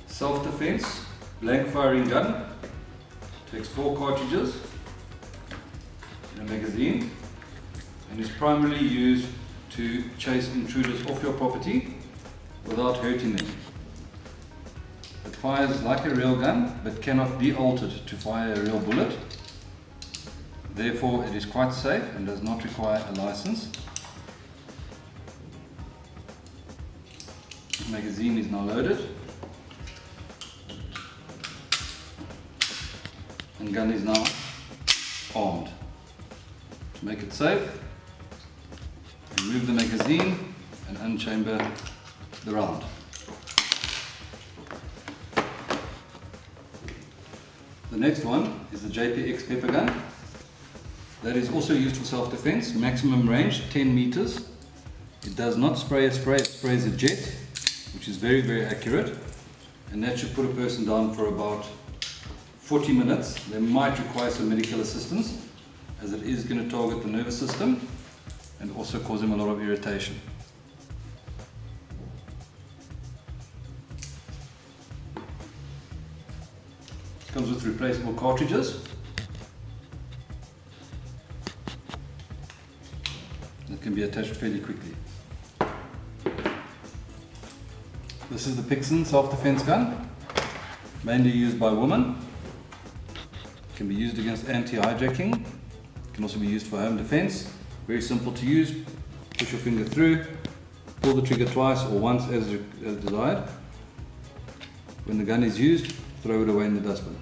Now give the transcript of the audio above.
Self-defense, blank firing gun, takes 4 cartridges in a magazine and is primarily used to chase intruders off your property without hurting them. It fires like a real gun but cannot be altered to fire a real bullet. Therefore it is quite safe and does not require a license. The magazine is now loaded. And gun is now armed. To make it safe, remove the magazine and unchamber the round. The next one is the JPX pepper gun. That is also used for self-defense, maximum range 10 meters. It does not spray a spray, it sprays a jet, which is very, very accurate. And that should put a person down for about 40 minutes. They might require some medical assistance as it is going to target the nervous system and also cause them a lot of irritation. It comes with replaceable cartridges that can be attached fairly quickly. This is the Pixon self-defense gun, mainly used by women. Can be used against anti-hijacking, can also be used for home defense. Very simple to use. Push your finger through, pull the trigger twice or once as desired. When the gun is used, throw it away in the dustbin.